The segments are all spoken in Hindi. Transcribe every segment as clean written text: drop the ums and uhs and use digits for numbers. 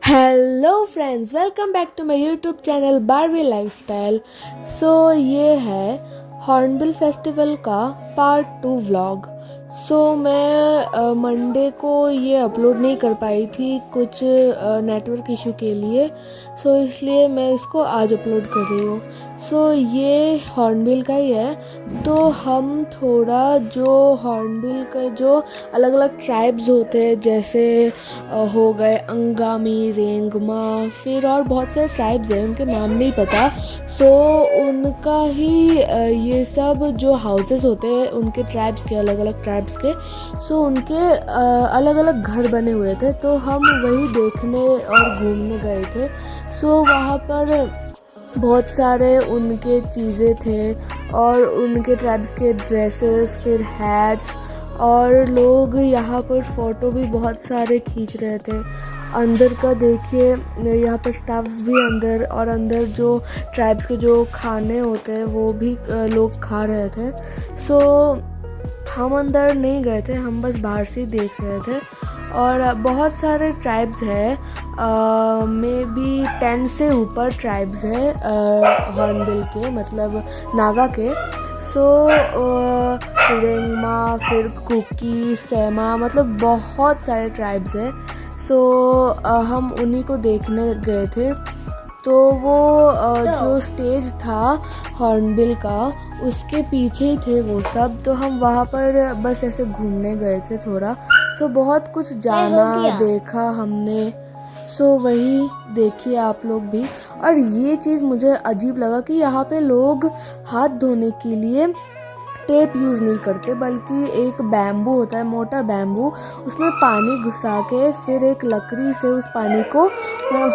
Hello friends, welcome back to my YouTube channel Barbie lifestyle. ये है हॉर्नबिल फेस्टिवल का पार्ट 2 व्लॉग। मैं मंडे को ये अपलोड नहीं कर पाई थी कुछ नेटवर्क इशू के लिए। इसलिए मैं इसको आज अपलोड कर रही हूँ। ये हॉर्नबिल का ही है। तो हम थोड़ा जो हॉर्नबिल का जो अलग अलग ट्राइब्स होते हैं, जैसे हो गए अंगामी, रेंगमा, फिर और बहुत सारे ट्राइब्स हैं, उनके नाम नहीं पता। उनका ही ये सब जो हाउसेस होते हैं उनके ट्राइब्स के, अलग अलग ट्राइब्स के, उनके अलग अलग घर बने हुए थे। तो हम वही देखने और घूमने गए थे। वहाँ पर बहुत सारे उनके चीज़ें थे और उनके ट्राइब्स के ड्रेसेस, फिर हैट्स, और लोग यहाँ पर फ़ोटो भी बहुत सारे खींच रहे थे। अंदर का देखिए, यहाँ पर स्टाफ्स भी अंदर, और अंदर जो ट्राइब्स के जो खाने होते हैं वो भी लोग खा रहे थे। हम अंदर नहीं गए थे, हम बस बाहर से ही देख रहे थे। और बहुत सारे ट्राइब्स हैं, मे बी 10 से ऊपर ट्राइब्स हैं हॉर्नबिल के, मतलब नागा के। रेंगमा, फिर कुकी, सेमा, मतलब बहुत सारे ट्राइब्स हैं। हम उन्हीं को देखने गए थे। वो जो स्टेज था हॉर्नबिल का, उसके पीछे ही थे वो सब। तो हम वहाँ पर बस ऐसे घूमने गए थे थोड़ा। बहुत कुछ जाना देखा हमने। वही देखिए आप लोग भी। और ये चीज़ मुझे अजीब लगा कि यहाँ पे लोग हाथ धोने के लिए टेप यूज़ नहीं करते, बल्कि एक बैम्बू होता है, मोटा बैम्बू, उसमें पानी घुसा के फिर एक लकड़ी से उस पानी को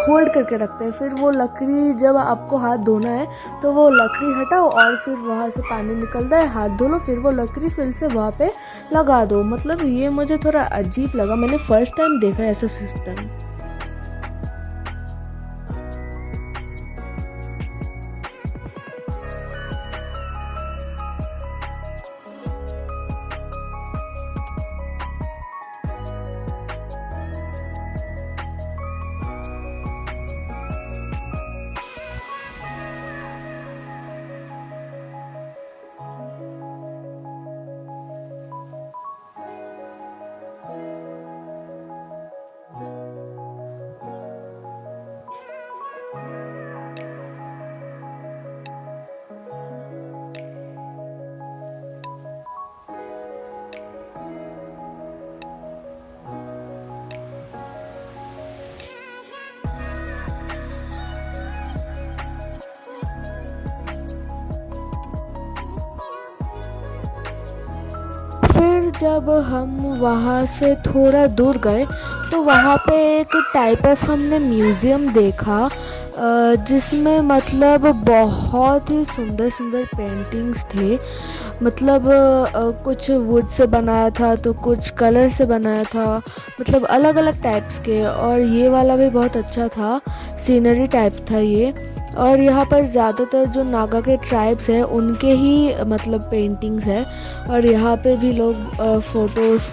होल्ड करके रखते हैं। फिर वो लकड़ी, जब आपको हाथ धोना है तो वो लकड़ी हटाओ और फिर वहाँ से पानी निकलता है, हाथ धो लो, फिर वो लकड़ी फिर से वहाँ पे लगा दो। मतलब ये मुझे थोड़ा अजीब लगा, मैंने फ़र्स्ट टाइम देखा ऐसा सिस्टम। फिर जब हम वहाँ से थोड़ा दूर गए तो वहाँ पे एक टाइप ऑफ हमने म्यूज़ियम देखा, जिसमें मतलब बहुत ही सुंदर सुंदर पेंटिंग्स थे। मतलब कुछ वुड से बनाया था तो कुछ कलर से बनाया था, मतलब अलग अलग टाइप्स के। और ये वाला भी बहुत अच्छा था, सीनरी टाइप था ये। और यहाँ पर ज़्यादातर जो नागा के ट्राइब्स हैं उनके ही मतलब पेंटिंग्स है। और यहाँ पे भी लोग फ़ोटोज़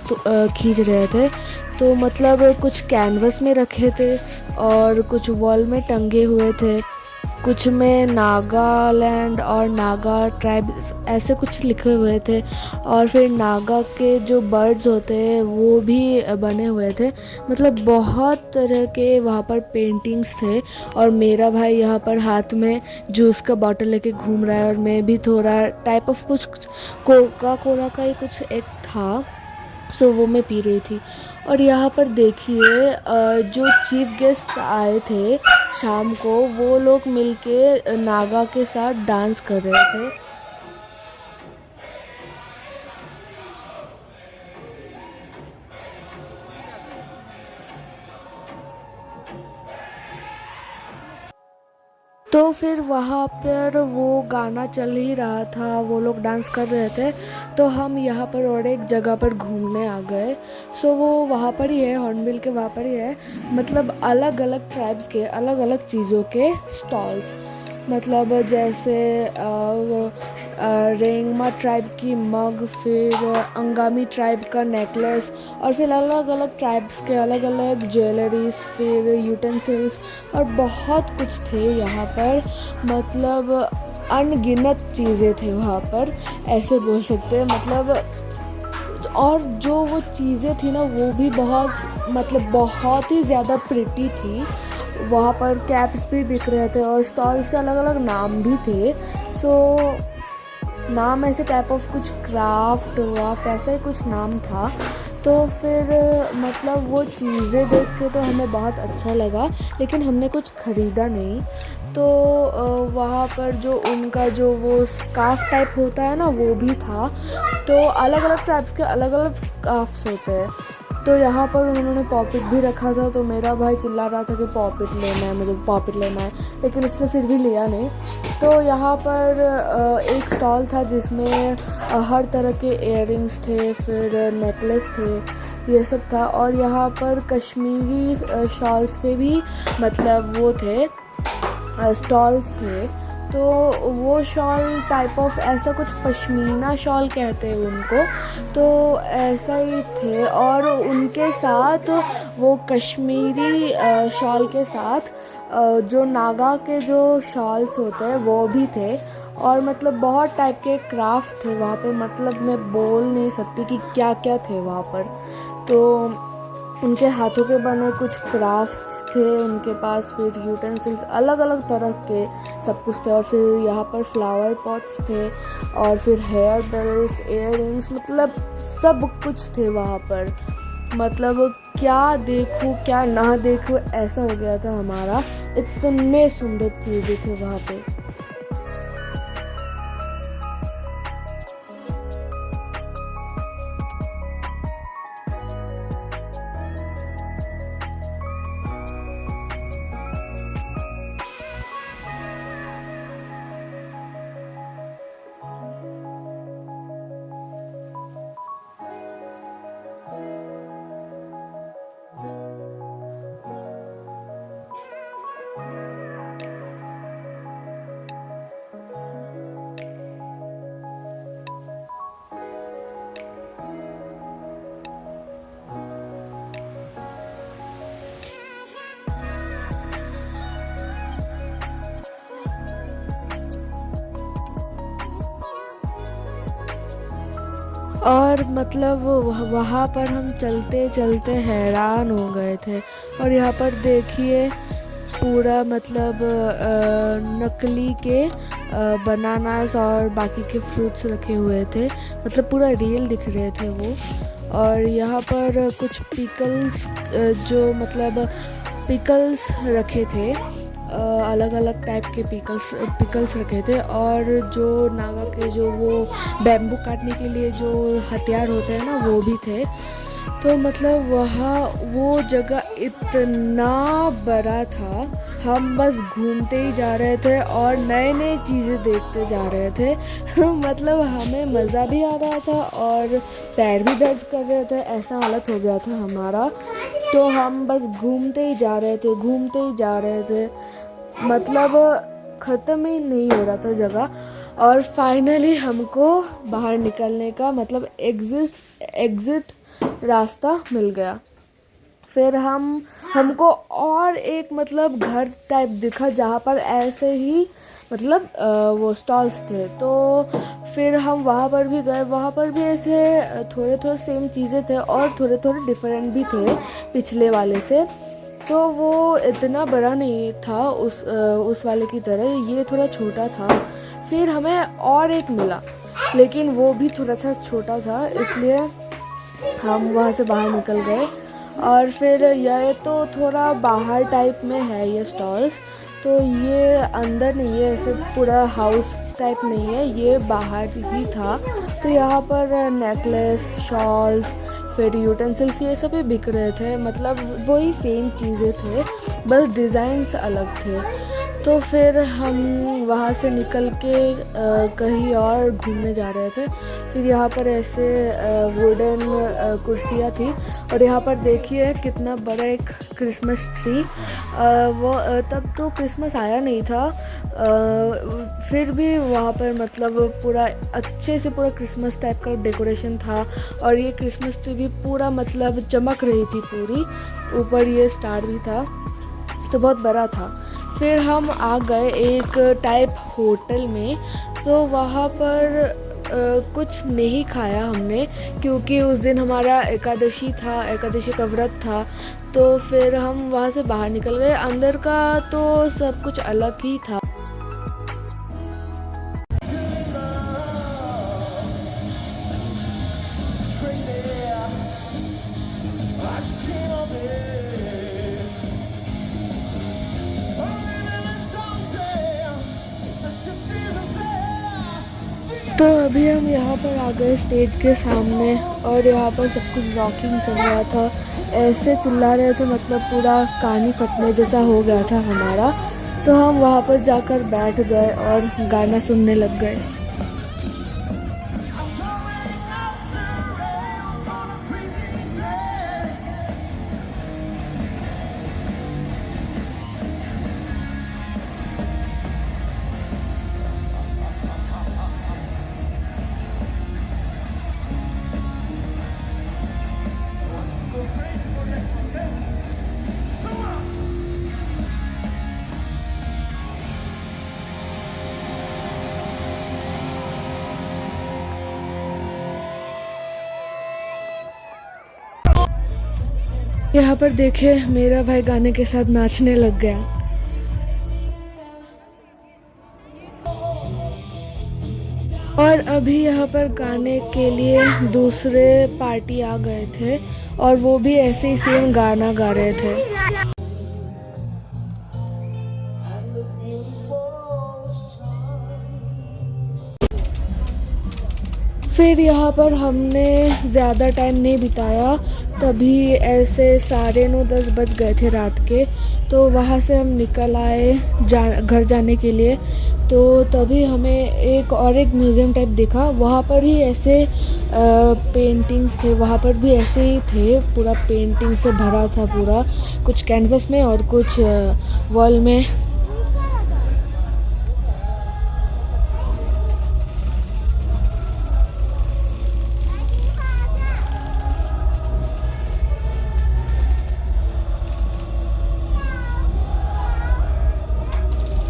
खींच रहे थे। मतलब कुछ कैनवस में रखे थे और कुछ वॉल में टंगे हुए थे। कुछ में नागालैंड और नागा ट्राइब ऐसे कुछ लिखे हुए थे। और फिर नागा के जो बर्ड्स होते हैं वो भी बने हुए थे। मतलब बहुत तरह के वहाँ पर पेंटिंग्स थे। और मेरा भाई यहाँ पर हाथ में जूस का बॉटल लेके घूम रहा है, और मैं भी थोड़ा टाइप ऑफ कुछ कोका कोला का ही कुछ एक था, वो मैं पी रही थी। और यहाँ पर देखिए, जो चीफ गेस्ट आए थे शाम को, वो लोग मिलके नागा के साथ डांस कर रहे थे। फिर वहाँ पर वो गाना चल ही रहा था, वो लोग डांस कर रहे थे। हम यहाँ पर और एक जगह पर घूमने आ गए। वो वहाँ पर ही है, हॉर्नबिल के वहाँ पर ही है। मतलब अलग अलग ट्राइब्स के अलग अलग चीज़ों के स्टॉल्स। मतलब जैसे रेंगमा ट्राइब की मग, फिर अंगामी ट्राइब का नेकलेस, और फिर अलग अलग ट्राइब्स के अलग अलग ज्वेलरीज, फिर यूटेंसिल्स, और बहुत कुछ थे यहाँ पर। मतलब अनगिनत चीज़ें थे वहाँ पर, ऐसे बोल सकते हैं। मतलब और जो वो चीज़ें थी ना वो भी बहुत ही ज़्यादा प्रिटी थी। वहाँ पर कैप्स भी बिक रहे थे और स्टॉल्स के अलग अलग नाम भी थे। सो नाम ऐसे टाइप ऑफ कुछ क्राफ्ट वाफ्ट ऐसा ही कुछ नाम था। तो फिर मतलब वो चीज़ें देख के तो हमें बहुत अच्छा लगा, लेकिन हमने कुछ ख़रीदा नहीं। तो वहाँ पर जो उनका जो वो स्कार्फ टाइप होता है ना वो भी था। तो अलग अलग टाइप्स के अलग अलग स्कार्फ्स होते हैं। तो यहाँ पर उन्होंने पॉपिट भी रखा था, तो मेरा भाई चिल्ला रहा था कि पॉपिट लेना है, मुझे पॉपिट लेना है, लेकिन उसने फिर भी लिया नहीं। तो यहाँ पर एक स्टॉल था जिसमें हर तरह के इयररिंग्स थे, फिर नेकलेस थे, ये सब था। और यहाँ पर कश्मीरी शॉल्स के भी मतलब वो थे, स्टॉल्स थे। तो वो शॉल टाइप ऑफ ऐसा कुछ पश्मीना शॉल कहते हैं उनको, तो ऐसा ही थे। और उनके साथ वो कश्मीरी शॉल के साथ जो नागा के जो शॉल्स होते हैं वो भी थे। और मतलब बहुत टाइप के क्राफ्ट थे वहाँ पे, मतलब मैं बोल नहीं सकती कि क्या क्या थे वहाँ पर। तो उनके हाथों के बने कुछ क्राफ्ट्स थे उनके पास, फिर यूटेंसिल्स अलग अलग तरह के सब कुछ थे। और फिर यहाँ पर फ्लावर पॉट्स थे, और फिर हेयर बेल्स, इयररिंग्स, मतलब सब कुछ थे वहाँ पर। मतलब क्या देखूँ क्या ना देखूँ ऐसा हो गया था हमारा, इतने सुंदर चीज़ें थे वहाँ पे। और मतलब वहाँ पर हम चलते चलते हैरान हो गए थे। और यहाँ पर देखिए पूरा मतलब नकली के बनानास और बाकी के फ्रूट्स रखे हुए थे, मतलब पूरा रियल दिख रहे थे वो। और यहाँ पर कुछ पिकल्स जो मतलब पिकल्स रखे थे, अलग अलग टाइप के पिकल्स रखे थे। और जो नागा के जो वो बैम्बू काटने के लिए जो हथियार होते हैं ना वो भी थे। तो मतलब वहाँ वो जगह इतना बड़ा था, हम बस घूमते ही जा रहे थे और नए नए चीज़ें देखते जा रहे थे। मतलब हमें मज़ा भी आ रहा था और पैर भी दर्द कर रहे थे, ऐसा हालत हो गया था हमारा। तो हम बस घूमते ही जा रहे थे, घूमते ही जा रहे थे, मतलब ख़त्म ही नहीं हो रहा था जगह। और फाइनली हमको बाहर निकलने का मतलब एग्ज़िट रास्ता मिल गया। फिर हमको और एक मतलब घर टाइप दिखा जहाँ पर ऐसे ही मतलब वो स्टॉल्स थे। तो फिर हम वहाँ पर भी गए, वहाँ पर भी ऐसे थोड़े थोड़े सेम चीज़ें थे और थोड़े थोड़े डिफरेंट भी थे पिछले वाले से। तो वो इतना बड़ा नहीं था उस वाले की तरह, ये थोड़ा छोटा था। फिर हमें और एक मिला, लेकिन वो भी थोड़ा सा छोटा था, इसलिए हम वहाँ से बाहर निकल गए। और फिर यह तो थोड़ा बाहर टाइप में है ये स्टॉल्स, तो ये अंदर नहीं है, ऐसे पूरा हाउस टाइप नहीं है, ये बाहर ही था। तो यहाँ पर नेकलेस, शॉल्स, फिर यूटेंसिल्स ये सब भी बिक रहे थे, मतलब वही सेम चीज़ें थे, बस डिज़ाइंस अलग थे। तो फिर हम वहाँ से निकल के कहीं और घूमने जा रहे थे। फिर यहाँ पर ऐसे वुडन कुर्सियाँ थी और यहाँ पर देखिए कितना बड़ा एक क्रिसमस ट्री। वो तब तो क्रिसमस आया नहीं था, फिर भी वहाँ पर मतलब पूरा अच्छे से पूरा क्रिसमस टाइप का डेकोरेशन था। और ये क्रिसमस ट्री भी पूरा मतलब चमक रही थी पूरी, ऊपर ये स्टार भी था, तो बहुत बड़ा था। फिर हम आ गए एक टाइप होटल में, तो वहाँ पर कुछ नहीं खाया हमने क्योंकि उस दिन हमारा एकादशी था, एकादशी का व्रत था। तो फिर हम वहाँ से बाहर निकल गए। अंदर का तो सब कुछ अलग ही था। तो अभी हम यहाँ पर आ गए स्टेज के सामने और यहाँ पर सब कुछ रॉकिंग चल रहा था। ऐसे चिल्ला रहे थे मतलब पूरा कानी फटने जैसा हो गया था हमारा। तो हम वहाँ पर जाकर बैठ गए और गाना सुनने लग गए। यहाँ पर देखे मेरा भाई गाने के साथ नाचने लग गया। और अभी यहाँ पर गाने के लिए दूसरे पार्टी आ गए थे और वो भी ऐसे ही सेम गाना गा रहे थे। फिर यहाँ पर हमने ज़्यादा टाइम नहीं बिताया, तभी ऐसे 9:30 बज गए थे रात के। तो वहाँ से हम निकल आए घर जाने के लिए। तो तभी हमें एक म्यूज़ियम टाइप दिखा, वहाँ पर ही ऐसे पेंटिंग्स थे, वहाँ पर भी ऐसे ही थे, पूरा पेंटिंग से भरा था पूरा, कुछ कैनवस में और कुछ वॉल में।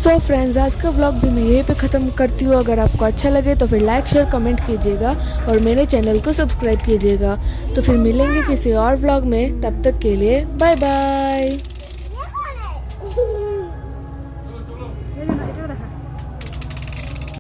सो फ्रेंड्स, आज का व्लॉग भी मैं यहीं पे ख़त्म करती हूँ। अगर आपको अच्छा लगे तो फिर लाइक शेयर कमेंट कीजिएगा और मेरे चैनल को सब्सक्राइब कीजिएगा। तो फिर मिलेंगे किसी और व्लॉग में, तब तक के लिए बाय बाय।